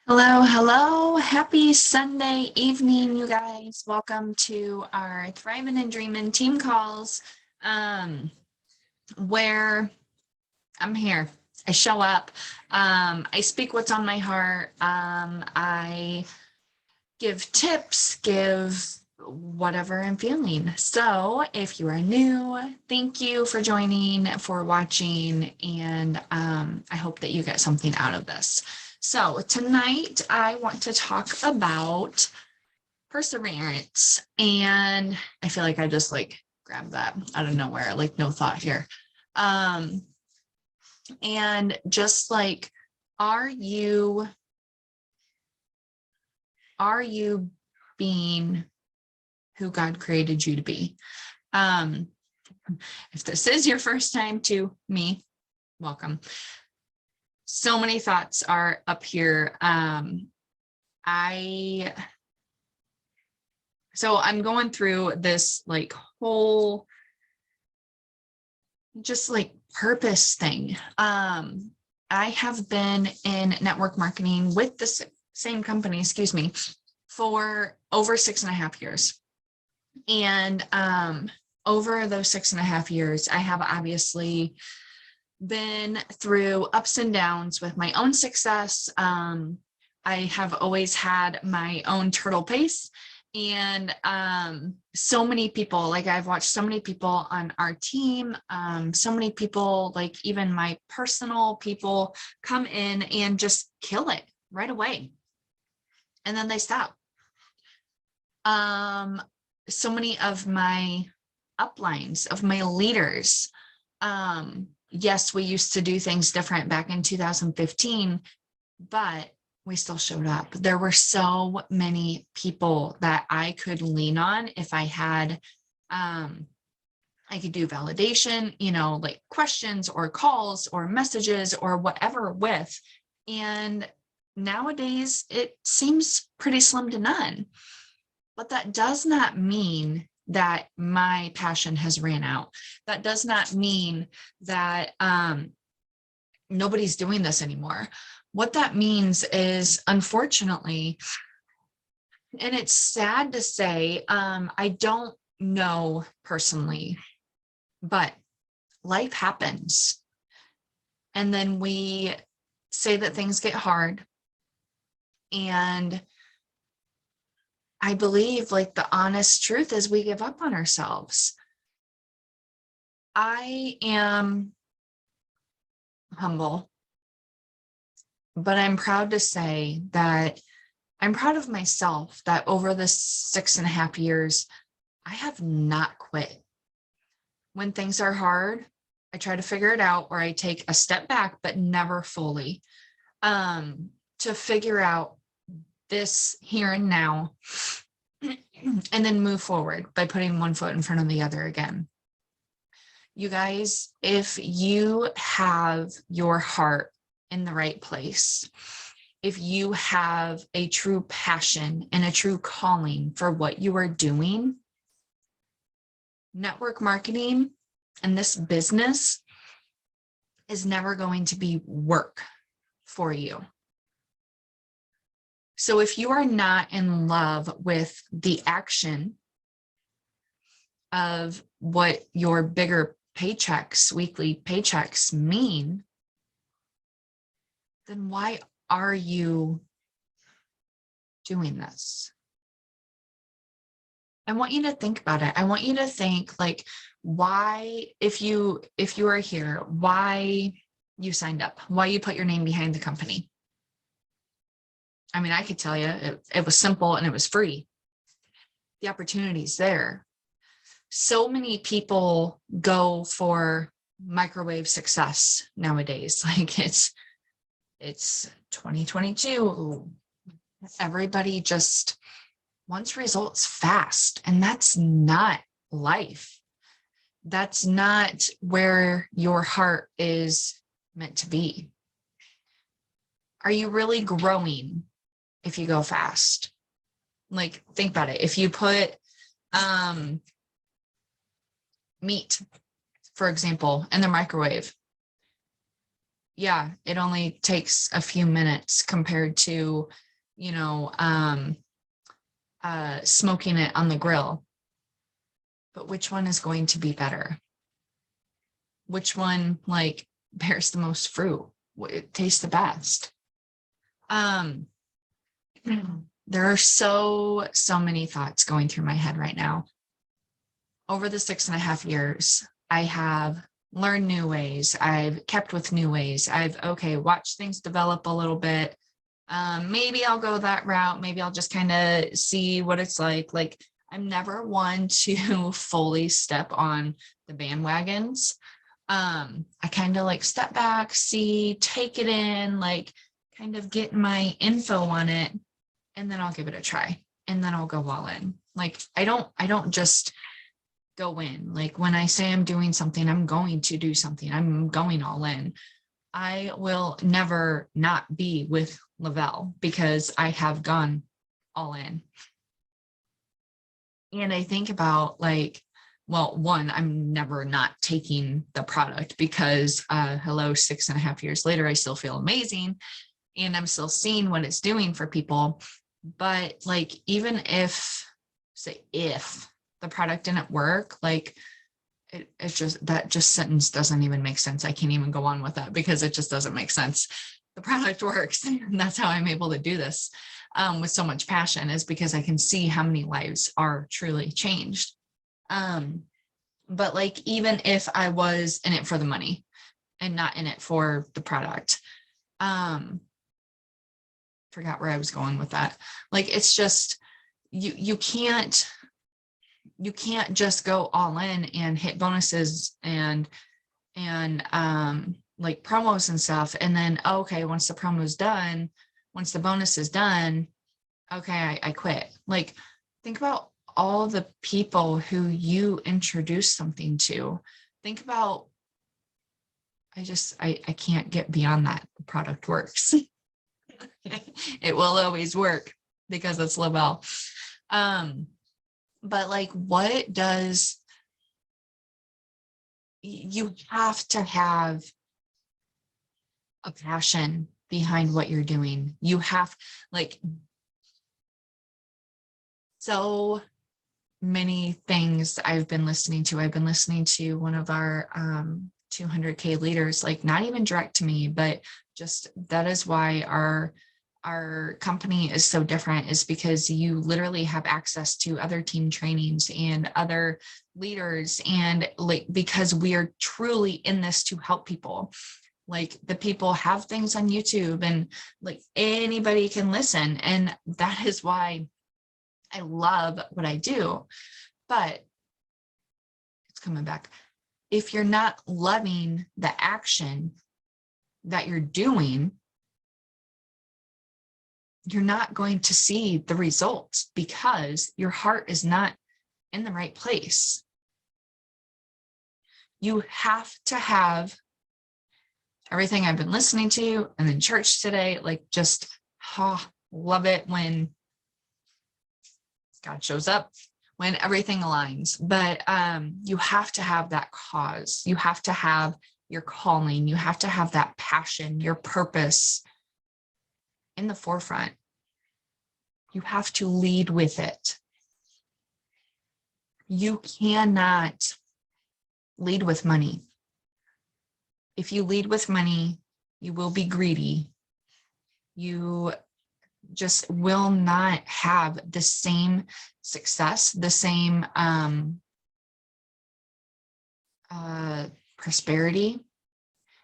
Hello, hello. Happy Sunday evening, you guys. Welcome to our Thriving and Dreaming team calls, where I'm here. I show up. I speak what's on my heart. I give tips, give whatever I'm feeling. So if you are new, thank you for joining, for watching, and I hope that you get something out of this. So tonight I want to talk about perseverance, and I feel like I just grabbed that out of nowhere, like no thought here. And just like, are you being who God created you to be? If this is your first time to me, welcome. So many thoughts are up here. So I'm going through this whole just purpose thing. I have been in network marketing with the same company, for over 6.5 years. And over those 6.5 years, I have obviously been through ups and downs with my own success. I have always had my own turtle pace. And so many people, I've watched so many people on our team, so many people, even my personal people, come in and just kill it right away. And then they stop. So many of my uplines, of my leaders, yes, we used to do things different back in 2015, but we still showed up. There were so many people that I could lean on if I had, I could do validation, questions or calls or messages or whatever with. And nowadays it seems pretty slim to none. But that does not mean that my passion has ran out. That does not mean that nobody's doing this anymore. What that means is, unfortunately, and it's sad to say, I don't know personally, but life happens. And then we say that things get hard. And I believe the honest truth is we give up on ourselves. I am humble, but I'm proud to say that I'm proud of myself that over the 6.5 years, I have not quit. When things are hard, I try to figure it out, or I take a step back, but never fully, to figure out this here and now, and then move forward by putting one foot in front of the other again. You guys, if you have your heart in the right place, if you have a true passion and a true calling for what you are doing, network marketing and this business is never going to be work for you. So if you are not in love with the action of what your bigger paychecks, weekly paychecks mean, then why are you doing this? I want you to think about it. I want you to think why, if you are here, why you signed up, why you put your name behind the company. I mean, I could tell you it was simple and it was free. The opportunity's there. So many people go for microwave success nowadays. It's 2022. Everybody just wants results fast, and that's not life. That's not where your heart is meant to be. Are you really growing if you go fast? Think about it. If you put meat, for example, in the microwave, yeah, it only takes a few minutes compared to, you know, smoking it on the grill. But which one is going to be better? Which one like bears the most fruit? It tastes the best? Um, there are so many thoughts going through my head right now. Over the 6.5 years, I have learned new ways. I've kept with new ways. I've, okay, watched things develop a little bit. Maybe I'll go that route. Maybe I'll just kind of see what it's like. Like, I'm never one to fully step on the bandwagons. I kind of like step back, see, take it in, like kind of get my info on it, and then I'll give it a try. And then I'll go all in. Like, I don't just go in. Like, when I say I'm doing something, I'm going to do something. I'm going all in. I will never not be with Le-Vel because I have gone all in. And I think about like, well, one, I'm never not taking the product because hello, 6.5 years later, I still feel amazing and I'm still seeing what it's doing for people. But like, even if, say, if the product didn't work, like it's just, that just sentence doesn't even make sense. I can't even go on with that because it just doesn't make sense. The product works. And that's how I'm able to do this with so much passion, is because I can see how many lives are truly changed. But like, even if I was in it for the money and not in it for the product, forgot where I was going with that. Like, it's just, you can't just go all in and hit bonuses and like promos and stuff. And then, okay, once the promo's done, once the bonus is done, okay, I quit. Like, think about all the people who you introduce something to. Think about, I can't get beyond that. The product works. It will always work because it's Le-Vel. But like, what does, you have to have a passion behind what you're doing. You have, like, so many things I've been listening to. I've been listening to one of our 200K leaders, like, not even direct to me, but just, that is why our company is so different, is because you literally have access to other team trainings and other leaders. And like, because we are truly in this to help people. Like, the people have things on YouTube and like anybody can listen. And that is why I love what I do. But it's coming back. If you're not loving the action that you're doing, you're not going to see the results because your heart is not in the right place. You have to have everything I've been listening to and in church today, like, just love it when God shows up, when everything aligns. But you have to have that cause. You have to have your calling. You have to have that passion, your purpose in the forefront. You have to lead with it. You cannot lead with money. If you lead with money, you will be greedy. You just will not have the same success, the same prosperity.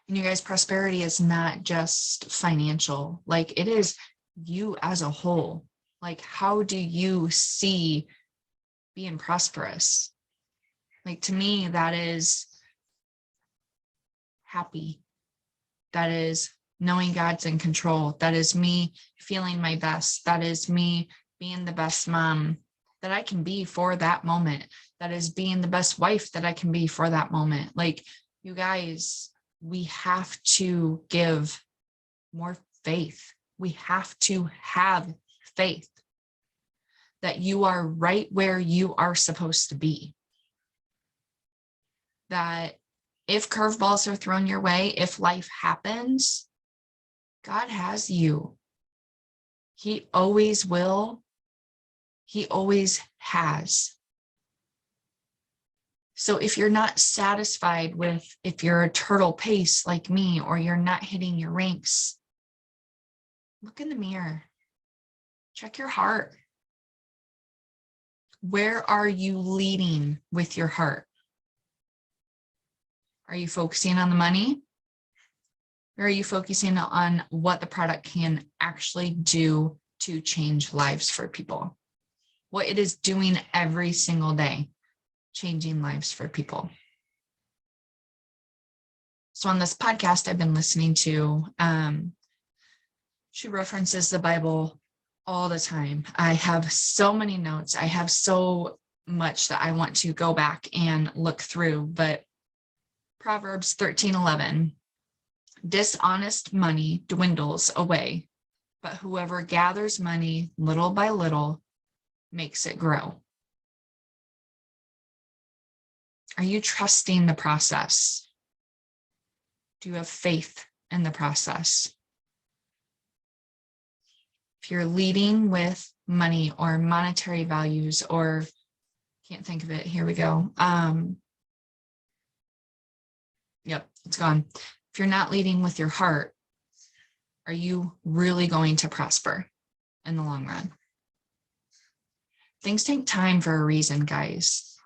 And you guys, prosperity is not just financial. Like, it is you as a whole. Like, how do you see being prosperous? Like, to me, that is happy. That is knowing God's in control. That is me feeling my best. That is me being the best mom that I can be for that moment. That is being the best wife that I can be for that moment. Like, you guys, we have to give more faith. We have to have faith that you are right where you are supposed to be. That If curveballs are thrown your way, if life happens, God has you. He always will. He always has. So if you're not satisfied with, if you're a turtle pace like me, or you're not hitting your ranks, look in the mirror. Check your heart. Where are you leading with your heart? Are you focusing on the money? Or are you focusing on what the product can actually do to change lives for people? What it is doing every single day, changing lives for people. So on this podcast I've been listening to, she references the Bible all the time. I have so many notes. I have so much that I want to go back and look through, but Proverbs 13:11, dishonest money dwindles away, but whoever gathers money little by little makes it grow. Are you trusting the process? Do you have faith in the process? If you're leading with money or monetary values, or can't think of it, here we go. Yep, it's gone. If you're not leading with your heart, are you really going to prosper in the long run? Things take time for a reason, guys.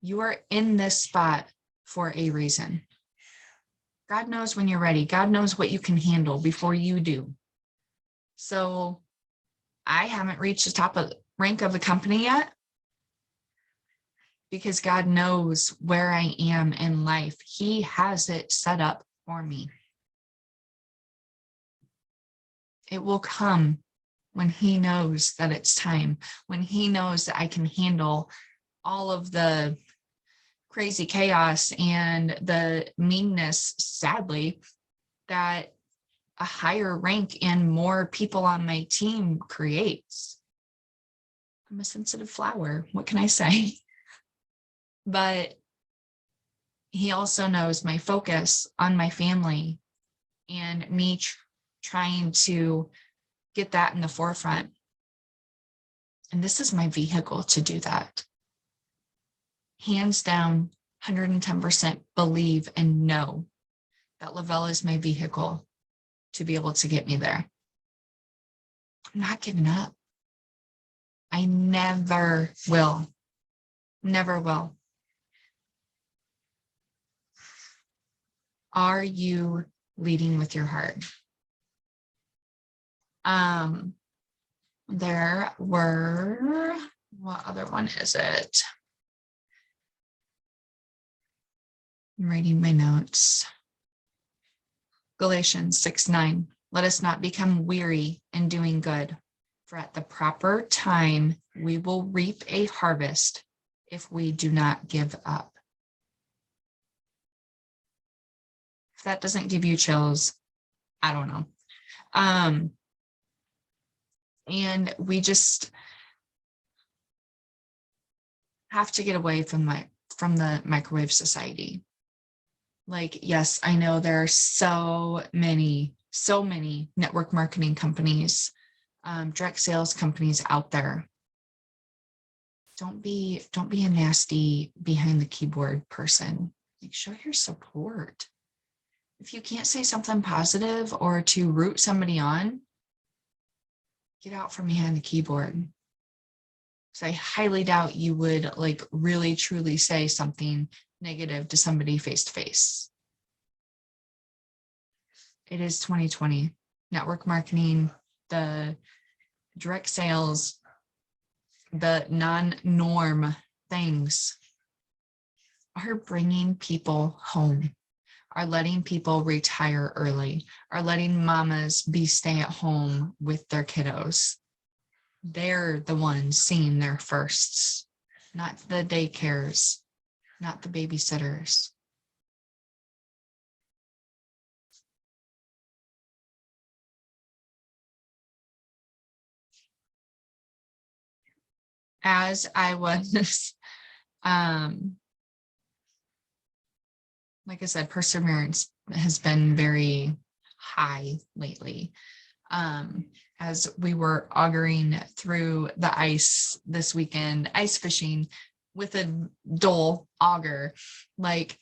You are in this spot for a reason. God knows when you're ready. God knows what you can handle before you do. So I haven't reached the top of rank of the company yet, because God knows where I am in life. He has it set up for me. It will come when he knows that it's time, when he knows that I can handle all of the crazy chaos and the meanness, sadly, that a higher rank and more people on my team creates. I'm a sensitive flower. What can I say? But he also knows my focus on my family and me trying to get that in the forefront. And this is my vehicle to do that. Hands down, 110% believe and know that Lavelle is my vehicle to be able to get me there. I'm not giving up. I never will. Never will. Are you leading with your heart? There were, what other one is it? I'm reading my notes. Galatians 6:9. Let us not become weary in doing good, for at the proper time we will reap a harvest if we do not give up. If that doesn't give you chills, I don't know. And we just have to get away from the microwave society. Like, yes, I know there are so many network marketing companies, direct sales companies out there. Don't be a nasty behind the keyboard person. Like, show your support. If you can't say something positive or to root somebody on, get out from behind the keyboard. So I highly doubt you would like really truly say something negative to somebody face to face. It is 2020. Network marketing, the direct sales, the non-norm things are bringing people home, are letting people retire early, are letting mamas be stay at home with their kiddos. They're the ones seeing their firsts, not the daycares, not the babysitters. As I was like I said, perseverance has been very high lately. As we were auguring through the ice this weekend, ice fishing with a dull auger, like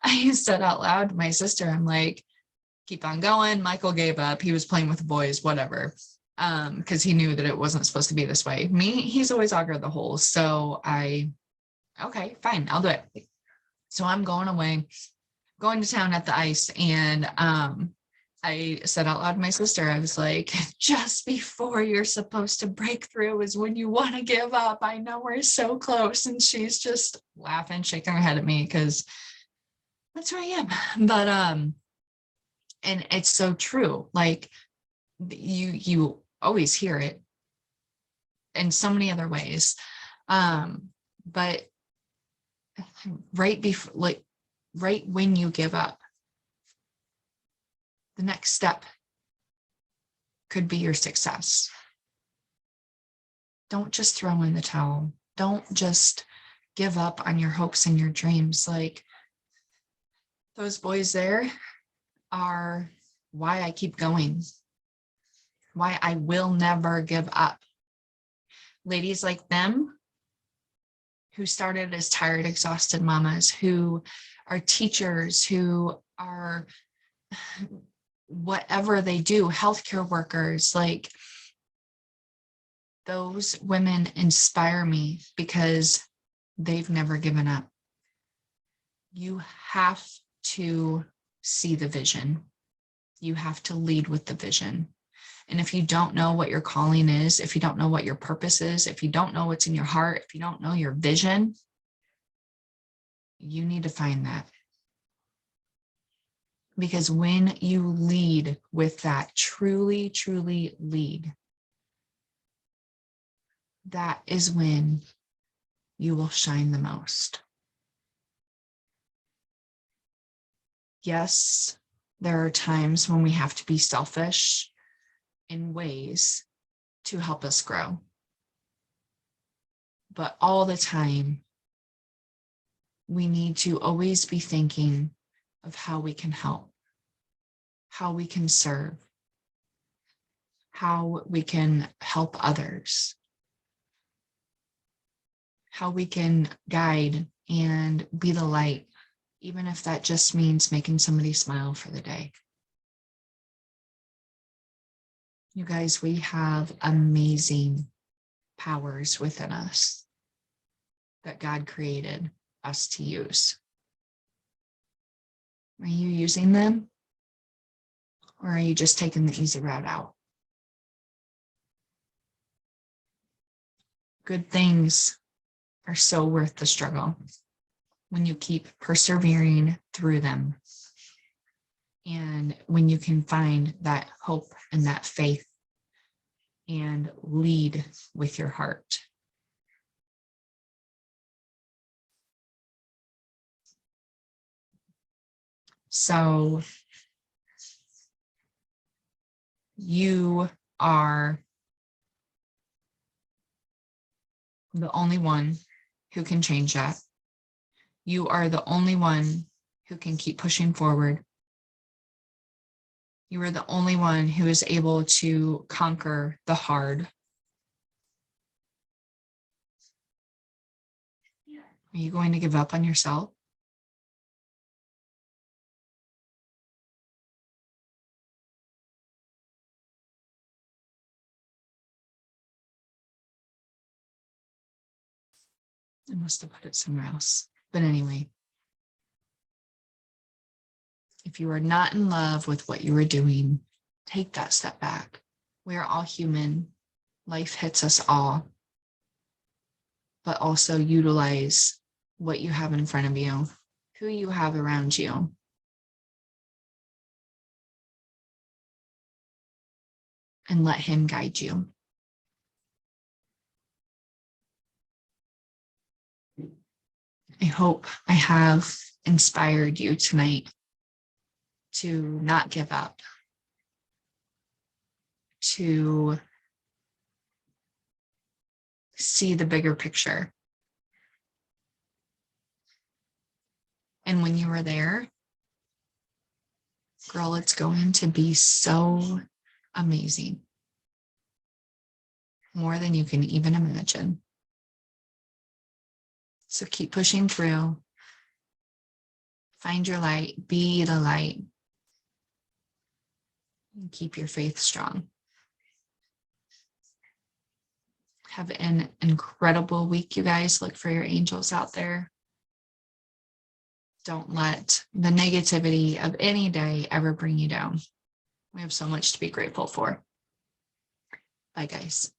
I said out loud to my sister, I'm like, keep on going. Michael gave up. He was playing with the boys, whatever. Because he knew that it wasn't supposed to be this way. Me, he's always augured the holes. So okay, fine, I'll do it. So I'm going away, going to town at the ice. And I said out loud to my sister, I was like, just before you're supposed to break through is when you want to give up. I know we're so close. And she's just laughing, shaking her head at me because that's where I am. But and it's so true. Like you always hear it in so many other ways. But right before, like right when you give up, the next step could be your success. Don't just throw in the towel. Don't just give up on your hopes and your dreams. Like those boys there are why I keep going, why I will never give up. Ladies like them who started as tired, exhausted mamas, who are teachers, who are whatever they do, healthcare workers, like those women inspire me because they've never given up. You have to see the vision. You have to lead with the vision. And if you don't know what your calling is, if you don't know what your purpose is, if you don't know what's in your heart, if you don't know your vision, you need to find that. Because when you lead with that, truly, truly lead, that is when you will shine the most. Yes, there are times when we have to be selfish in ways to help us grow. But all the time, we need to always be thinking of how we can help, how we can serve, how we can help others, how we can guide and be the light, even if that just means making somebody smile for the day. You guys, we have amazing powers within us that God created us to use. Are you using them? Or are you just taking the easy route out? Good things are so worth the struggle when you keep persevering through them. And when you can find that hope and that faith and lead with your heart. So you are the only one who can change that. You are the only one who can keep pushing forward. You are the only one who is able to conquer the hard. Are you going to give up on yourself? I must have put it somewhere else. But anyway, if you are not in love with what you are doing, take that step back. We are all human. Life hits us all. But also utilize what you have in front of you, who you have around you. And let him guide you. I hope I have inspired you tonight to not give up, to see the bigger picture, And when you were there, girl, it's going to be so amazing. More than you can even imagine. So keep pushing through. Find your light, be the light, and keep your faith strong. Have an incredible week, you guys. Look for your angels out there. Don't let the negativity of any day ever bring you down. We have so much to be grateful for. Bye, guys.